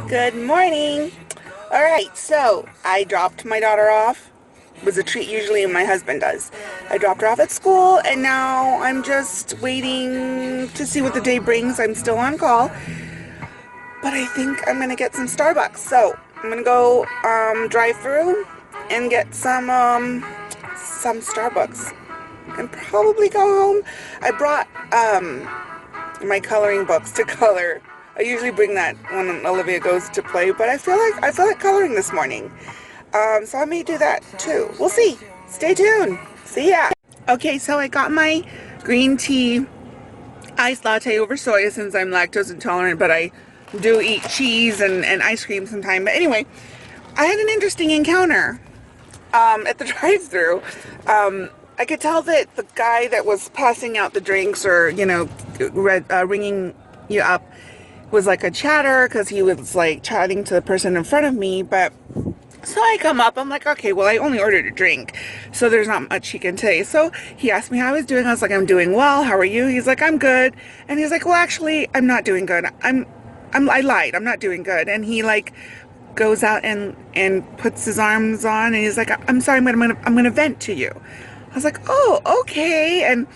Good morning. All right, so I dropped my daughter off. It was a treat usually my husband does. I dropped her off at school and now I'm just waiting to see what the day brings. I'm still on call, but I think I'm gonna get some Starbucks. So I'm gonna go drive through and get some Starbucks and probably go home. I brought my coloring books to color. I usually bring that when Olivia goes to play, but I feel like coloring this morning. So I may do that too. We'll see. Stay tuned. See ya. Okay, so I got my green tea iced latte over soy since I'm lactose intolerant, but I do eat cheese and ice cream sometimes. But anyway, I had an interesting encounter at the drive-thru. I could tell that the guy that was passing out the drinks or, ringing you up was like a chatter because he was like chatting to the person in front of me. But so I come up, I'm like, okay, well, I only ordered a drink, so there's not much he can say. So he asked me how I was doing. I was like, I'm doing well. How are you? He's like, I'm good. And he's like, well, actually, I'm not doing good. I lied. I'm not doing good. And he like goes out and puts his arms on, and he's like, I'm sorry, I'm gonna vent to you. I was like, oh, okay. And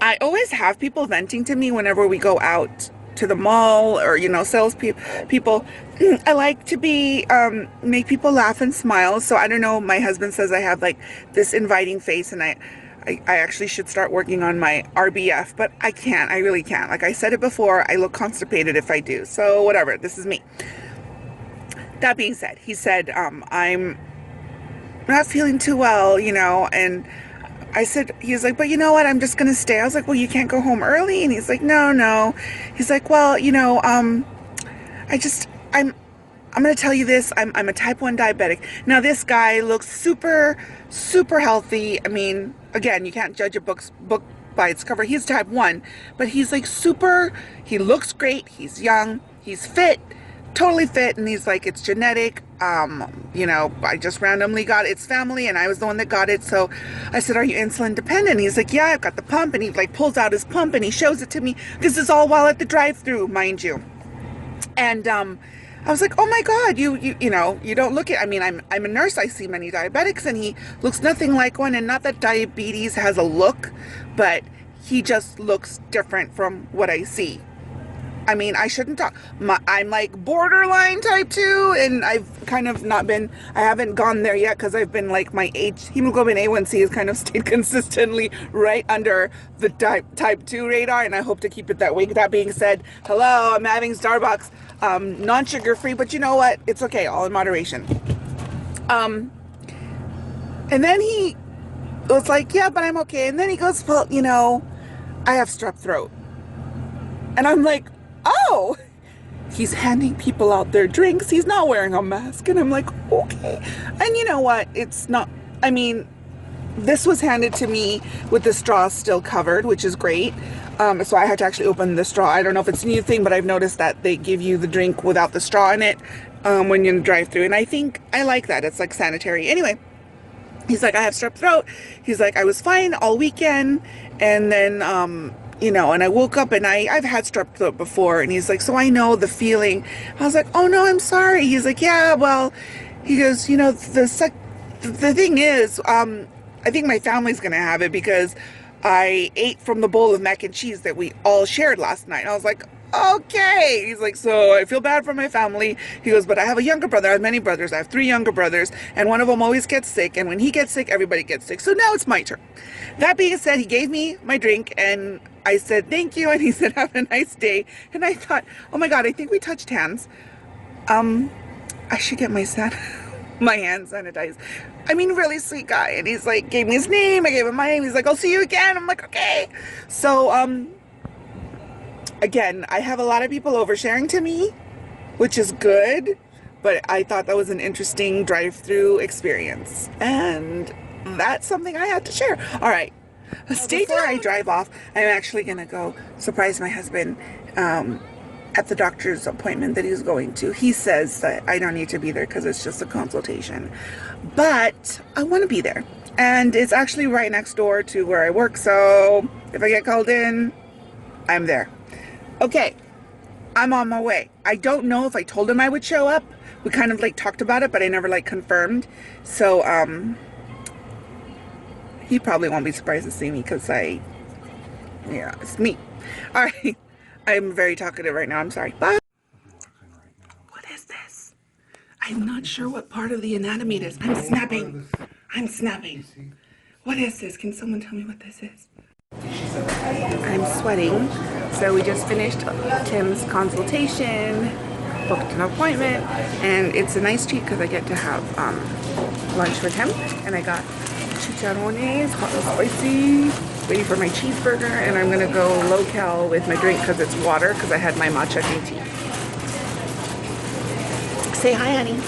I always have people venting to me whenever we go out to the mall or, sales people. I like to be, make people laugh and smile. So I don't know, my husband says I have like this inviting face, and I actually should start working on my RBF, but I can't. I really can't. Like I said it before, I look constipated if I do. So whatever, this is me. That being said, he said, I'm not feeling too well, and I said, he was like, but you know what, I'm just gonna stay. I was like, well, you can't go home early. And he's like, no. He's like, well, I'm gonna tell you this, I'm a type 1 diabetic. Now this guy looks super healthy. I mean, again, you can't judge a book by its cover. He's type 1, but he's like he looks great, he's young, he's fit, totally fit, and he's like, it's genetic. I just randomly got it. It's family, and I was the one that got it. So I said, are you insulin dependent? He's like, yeah, I've got the pump. And he like pulls out his pump and he shows it to me. This is all while at the drive-thru, mind you. And I was like, oh my God, you don't look it. I mean, I'm a nurse. I see many diabetics, and he looks nothing like one. And not that diabetes has a look, but he just looks different from what I see. I mean, I shouldn't talk. I'm like borderline type 2, and I've kind of I haven't gone there yet because I've been like my hemoglobin A1C has kind of stayed consistently right under the type 2 radar, and I hope to keep it that way. That being said, hello, I'm having Starbucks, non-sugar free, but you know what? It's okay, all in moderation. And then he was like, yeah, but I'm okay. And then he goes, well, I have strep throat. And I'm like, oh, he's handing people out their drinks. He's not wearing a mask. And I'm like, okay. And you know what? It's not, I mean, this was handed to me with the straw still covered, which is great. So I had to actually open the straw. I don't know if it's a new thing, but I've noticed that they give you the drink without the straw in it when you're in the drive-thru. And I think I like that. It's like sanitary. Anyway, he's like, I have strep throat. He's like, I was fine all weekend. And then, and I woke up and I've had strep throat before. And he's like, so I know the feeling. I was like, oh no, I'm sorry. He's like, yeah, well, he goes, the thing is, I think my family's going to have it because I ate from the bowl of mac and cheese that we all shared last night. And I was like, okay. He's like, so I feel bad for my family. He goes, but I have a younger brother. I have many brothers. I have 3 younger brothers, and one of them always gets sick. And when he gets sick, everybody gets sick. So now it's my turn. That being said, he gave me my drink, and I said, thank you. And he said, have a nice day. And I thought, oh my God, I think we touched hands. I should get my hand sanitized. I mean, really sweet guy. And he's like, gave me his name. I gave him my name. He's like, I'll see you again. I'm like, okay. So, again, I have a lot of people oversharing to me, which is good, but I thought that was an interesting drive-through experience, and that's something I had to share. All right, before I drive off, I'm actually gonna go surprise my husband at the doctor's appointment that he's going to. He says that I don't need to be there because it's just a consultation, but I want to be there, and it's actually right next door to where I work, so if I get called in, I'm there. Okay, I'm on my way. I don't know if I told him I would show up. We kind of like talked about it, but I never like confirmed. So, he probably won't be surprised to see me because yeah, it's me. All right. I'm very talkative right now. I'm sorry. Bye. What is this? I'm not sure what part of the anatomy it is. I'm snapping. I'm snapping. What is this? Can someone tell me what this is? I'm sweating. So we just finished Tim's consultation, booked an appointment, and it's a nice treat because I get to have lunch with him. And I got chicharrones, hot and spicy, waiting for my cheeseburger, and I'm gonna go low-cal with my drink because it's water because I had my matcha green tea. Say hi, honey.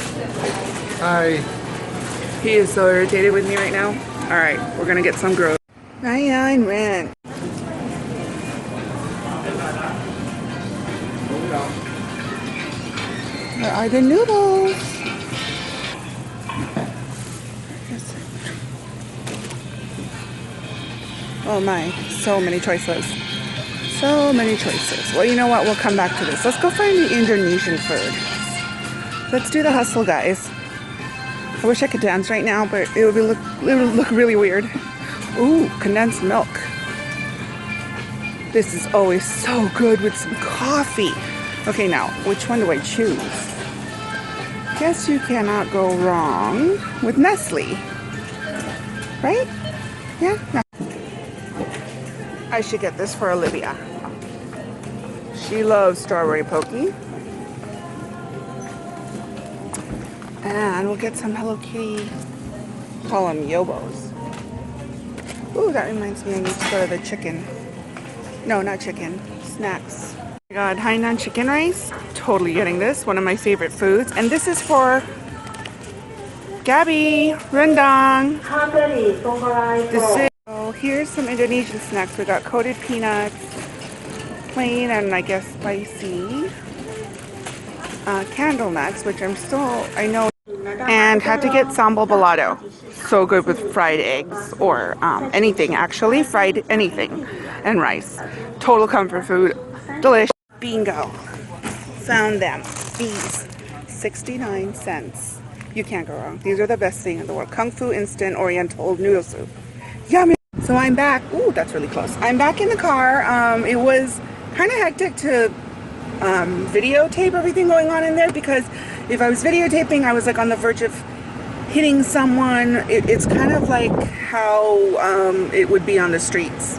Hi. He is so irritated with me right now. All right, we're gonna get some growth. 99 rent. Where are the noodles? Oh my, so many choices. So many choices. Well, you know what? We'll come back to this. Let's go find the Indonesian food. Let's do the hustle, guys. I wish I could dance right now, but it would look really weird. Ooh, condensed milk. This is always so good with some coffee. Okay, now, which one do I choose? Guess you cannot go wrong with Nestle. Right? Yeah? No. I should get this for Olivia. She loves strawberry pokey. And we'll get some Hello Kitty. Call them Yobos. Ooh, that reminds me I need to go to the chicken. No, not chicken. Snacks. Oh my god, Hainan chicken rice. Totally getting this. One of my favorite foods. And this is for Gabby. Rendang. This is, oh, here's some Indonesian snacks. We got coated peanuts, plain and I guess spicy. Candle nuts, which I know. And had to get sambal balado. So good with fried eggs or anything actually. Fried anything. And rice. Total comfort food. Delicious. Bingo. Found them. These. 69 cents. You can't go wrong. These are the best thing in the world. Kung Fu Instant Oriental Noodle Soup. Yummy. So I'm back. Ooh, that's really close. I'm back in the car. It was kind of hectic to videotape everything going on in there because if I was videotaping, I was like on the verge of hitting someone. It's kind of like how it would be on the streets.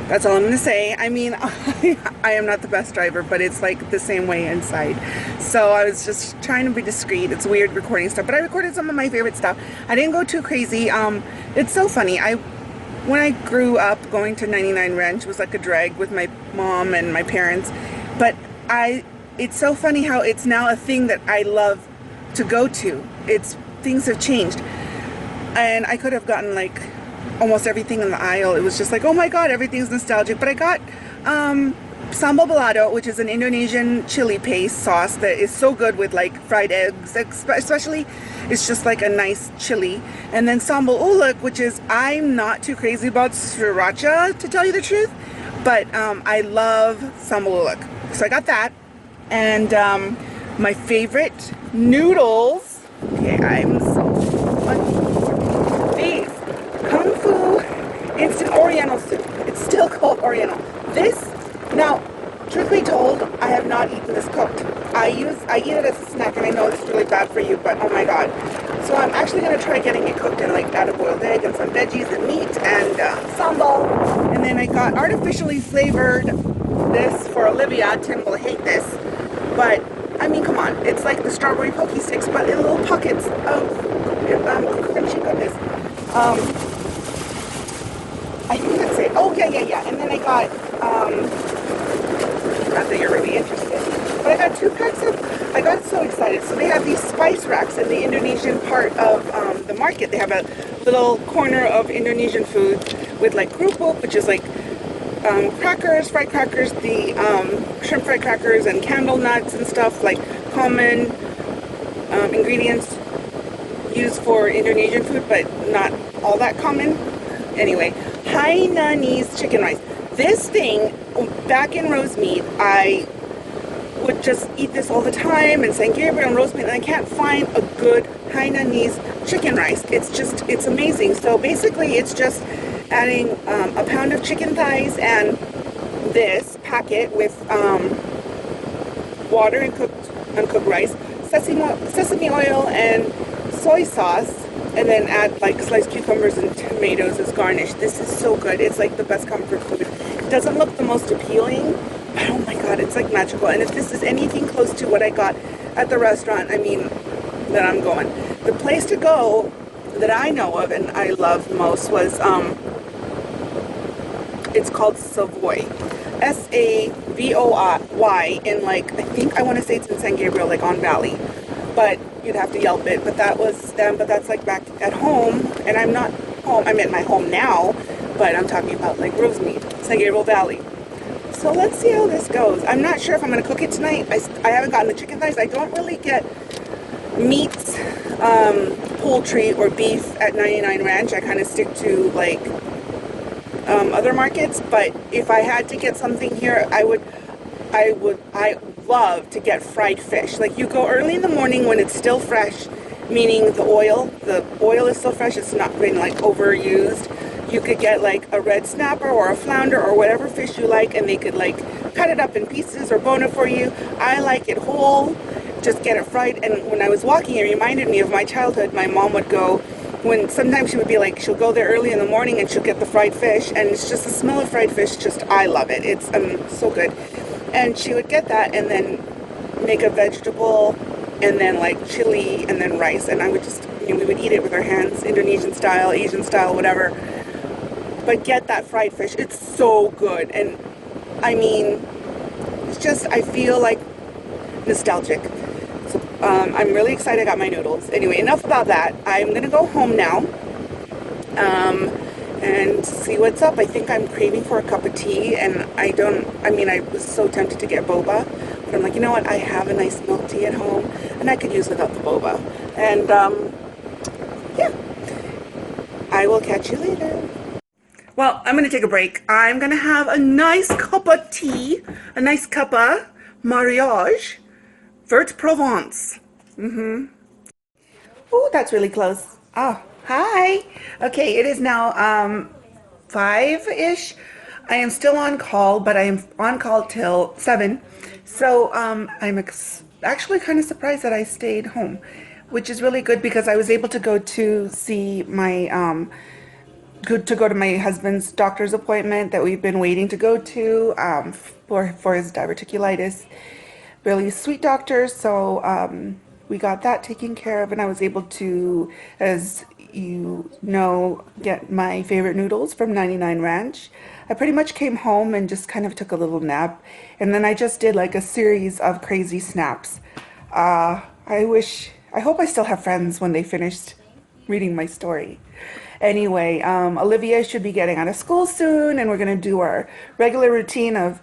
That's all I'm gonna say. I mean, I am not the best driver, but it's like the same way inside. So I was just trying to be discreet. It's weird recording stuff, but I recorded some of my favorite stuff. I didn't go too crazy. It's so funny. When I grew up, going to 99 Ranch was like a drag with my mom and my parents. But it's so funny how it's now a thing that I love to go to. Things have changed. And I could have gotten like almost everything in the aisle. It was just like, oh my god, everything's nostalgic. But I got sambal balado, which is an Indonesian chili paste sauce that is so good with like fried eggs, especially. It's just like a nice chili. And then sambal ulek, which is, I'm not too crazy about sriracha, to tell you the truth. But I love sambal ulek. So I got that. And my favorite noodles. Okay, I'm so these Kung Fu Instant Oriental Soup. It's still called Oriental. This, now, truth be told, I have not eaten this cooked. I eat it as a snack, and I know it's really bad for you, but oh my god. So I'm actually going to try getting it cooked in, like, add a boiled egg and some veggies and meat and sambal. And then I got artificially flavored this for Olivia. Tim will hate this, but I mean, come on. It's like the strawberry pokey sticks, but in little pockets of crunchy goodness. I think that's it. Oh, yeah. And then I got, not that you're really interested, but I got 2 packs of, I got so excited. So they have these spice racks in the Indonesian part of the market. They have a little corner of Indonesian food with like kerupuk, which is like crackers, fried crackers, the shrimp fried crackers and candle nuts and stuff, like common ingredients used for Indonesian food, but not all that common. Anyway, Hainanese chicken rice. This thing, back in Rosemead, would just eat this all the time, and San Gabriel and roast beef, and I can't find a good Hainanese chicken rice. It's amazing. So basically, it's just adding a pound of chicken thighs and this packet with water and uncooked rice, sesame oil, and soy sauce, and then add like sliced cucumbers and tomatoes as garnish. This is so good. It's like the best comfort food. It doesn't look the most appealing, but oh my god, it's like magical. And if this is anything close to what I got at the restaurant, I mean, then I'm going. The place to go that I know of and I love most was it's called Savoy. Savoy in like, I think I want to say it's in San Gabriel, like on Valley. But you'd have to Yelp it. But that was them. But that's like back at home. And I'm not home. I'm at my home now. But I'm talking about like Rosemead, San Gabriel Valley. So let's see how this goes. I'm not sure if I'm going to cook it tonight. I haven't gotten the chicken thighs. I don't really get meats, poultry, or beef at 99 Ranch. I kind of stick to like other markets, but if I had to get something here, I love to get fried fish. Like you go early in the morning when it's still fresh, meaning the oil is still fresh, it's not been like overused. You could get like a red snapper or a flounder or whatever fish you like, and they could like cut it up in pieces or bone it for you. I like it whole, just get it fried. And when I was walking, it reminded me of my childhood. My mom would go, when sometimes she would be like, she'll go there early in the morning and she'll get the fried fish, and it's just the smell of fried fish, just, I love it. It's so good. And she would get that and then make a vegetable and then like chili and then rice, and I would just, we would eat it with our hands, Indonesian style, Asian style, whatever. But get that fried fish, it's so good. And I mean, it's just, I feel like nostalgic. So I'm really excited I got my noodles. Anyway, enough about that. I'm gonna go home now and see what's up. I think I'm craving for a cup of tea, and I was so tempted to get boba, but I'm like, you know what, I have a nice milk tea at home and I could use without the boba. And yeah, I will catch you later. Well, I'm going to take a break. I'm going to have a nice cup of tea, a nice cup of mariage, Vert Provence. Oh, that's really close. Oh, hi. Okay, it is now 5-ish. I am still on call, but I am on call till 7. So I'm actually kind of surprised that I stayed home, which is really good because I was able to go to see my go to my husband's doctor's appointment that we've been waiting to go to for his diverticulitis. Really sweet doctor, so we got that taken care of, and I was able to, as you know, get my favorite noodles from 99 Ranch. I pretty much came home and just kind of took a little nap, and then I just did like a series of crazy snaps. I hope I still have friends when they finished reading my story. Anyway, Olivia should be getting out of school soon, and we're going to do our regular routine of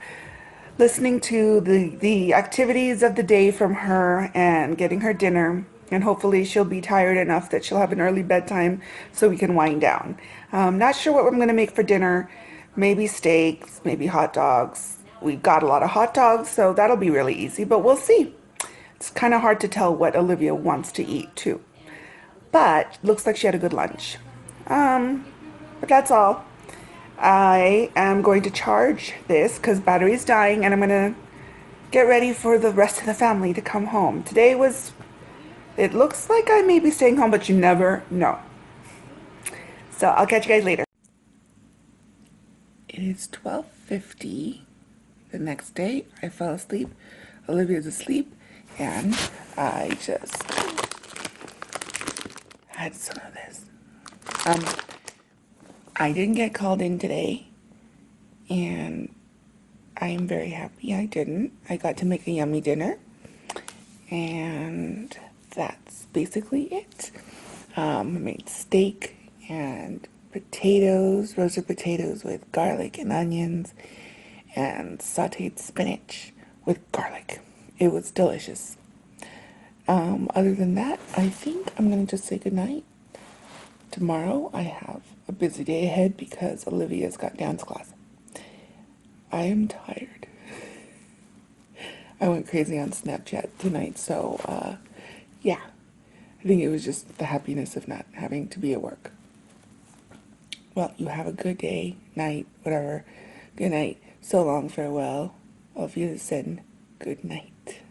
listening to the activities of the day from her and getting her dinner. And hopefully she'll be tired enough that she'll have an early bedtime so we can wind down. Not sure what I'm going to make for dinner. Maybe steaks, maybe hot dogs. We've got a lot of hot dogs, so that'll be really easy, but we'll see. It's kind of hard to tell what Olivia wants to eat too. But looks like she had a good lunch. But that's all. I am going to charge this because battery's dying, and I'm going to get ready for the rest of the family to come home. It looks like I may be staying home, but you never know. So I'll catch you guys later. It is 12:50 the next day. I fell asleep. Olivia's asleep, and I just had some of this. I didn't get called in today, and I am very happy I didn't. I got to make a yummy dinner, and that's basically it. I made steak and potatoes, roasted potatoes with garlic and onions, and sauteed spinach with garlic. It was delicious. Other than that, I think I'm gonna just say goodnight. Tomorrow I have a busy day ahead because Olivia's got dance class. I am tired. I went crazy on Snapchat tonight, so yeah. I think it was just the happiness of not having to be at work. Well, you have a good day, night, whatever. Good night. So long, farewell. Auf Wiedersehen. Good night.